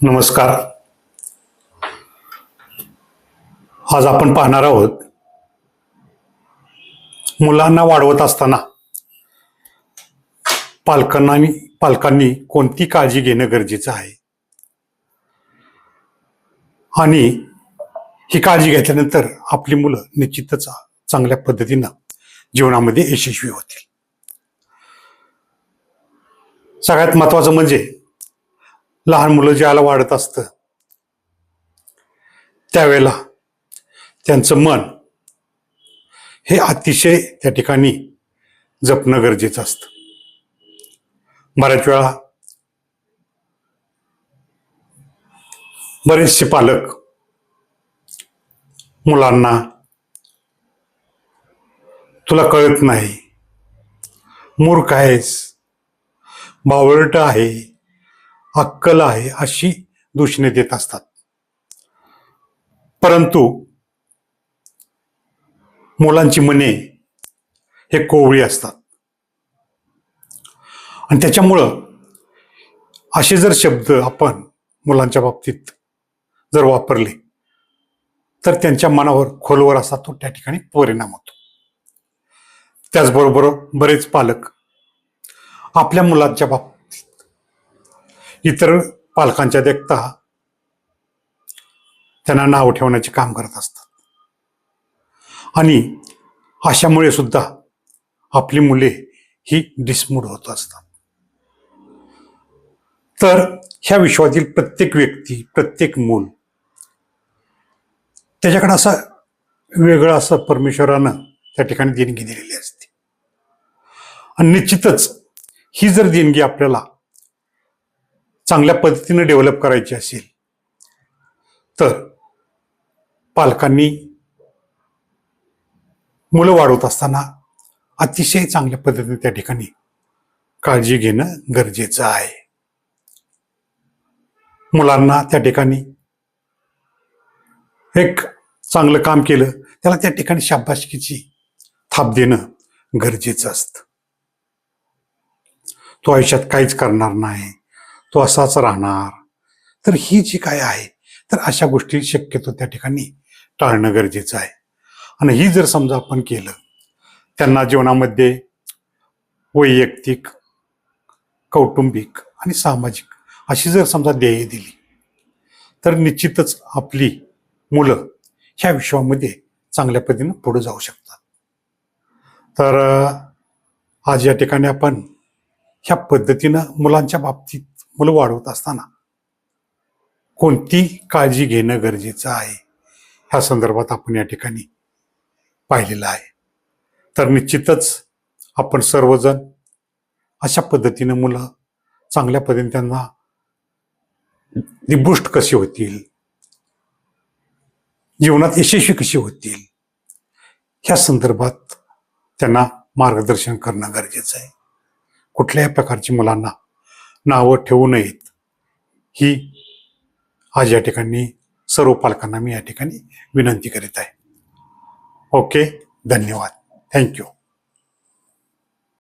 नमस्कार. आज आपण पाहणार आहोत मुलांना वाढवत असताना पालकांनी कोणती काळजी घेणं गरजेचं आहे आणि ही काळजी घेतल्यानंतर आपली मुलं निश्चितच चांगल्या पद्धतीनं जीवनामध्ये यशस्वी होतील. सगळ्यात महत्वाचं म्हणजे लहान मुलं ज्याला वाढत असतं त्यावेळेला त्यांचं मन हे अतिशय त्या ठिकाणी जपणं गरजेचं असतं. बऱ्याच वेळा बरेचसे पालक मुलांना तुला कळत नाही, मूर्ख आहेस, बावळट आहे, अक्कल आहे अशी दूषणे देत असतात. परंतु मुलांची मने हे कोवळी असतात आणि त्याच्यामुळं असे जर शब्द आपण मुलांच्या बाबतीत जर वापरले तर त्यांच्या मनावर खोलवर असा तो त्या ठिकाणी परिणाम होतो. त्याचबरोबर बरेच पालक आपल्या मुलांच्या बाबतीत इतर पालकांच्या देखता त्यांना नाव ठेवण्याचे काम करत असतात आणि अशामुळे सुद्धा आपली मुले ही डिसमूड होत असतात. तर ह्या विश्वातील प्रत्येक व्यक्ती, प्रत्येक मूल त्याच्याकडे असं वेगळं असं परमेश्वरानं त्या ठिकाणी देणगी दिलेली असते आणि निश्चितच ही जर देणगी आपल्याला चांगल्या पद्धतीने डेव्हलप करायची असेल तर पालकांनी मुलं वाढवत असताना अतिशय चांगल्या पद्धतीने त्या ठिकाणी काळजी घेणं गरजेचं आहे. मुलांना त्या ठिकाणी एक चांगलं काम केलं त्याला त्या ठिकाणी शाबासकीची थाप देणं गरजेचं असतं. तो आयुष्यात काहीच करणार नाही, तो असाच राहणार, तर ही जी काय आहे तर अशा गोष्टी शक्यतो त्या ठिकाणी टाळणं गरजेचं आहे. आणि ही जर समजा आपण केलं, त्यांना जीवनामध्ये वैयक्तिक, कौटुंबिक आणि सामाजिक अशी जर समजा ध्येय दिली तर निश्चितच आपली मुलं ह्या विश्वामध्ये चांगल्या पद्धतीने पुढे जाऊ शकतात. तर आज या ठिकाणी आपण ह्या पद्धतीनं मुलांच्या बाबतीत मुलं वाढवत असताना कोणती काळजी घेणं गरजेचं आहे ह्या संदर्भात आपण या ठिकाणी पाहिलेलं आहे. तर निश्चितच आपण सर्वजण अशा पद्धतीनं मुलं चांगल्या पद्धतीने त्यांना निबुष्ट कशी होतील, जीवनात यशस्वी कशी होतील ह्या संदर्भात त्यांना मार्गदर्शन करणं गरजेचं आहे. कुठल्याही प्रकारची मुलांना नावं ठेवू नयेत ही आज या ठिकाणी सर्व पालकांना मी या ठिकाणी विनंती करीत आहे. ओके, धन्यवाद, थँक्यू.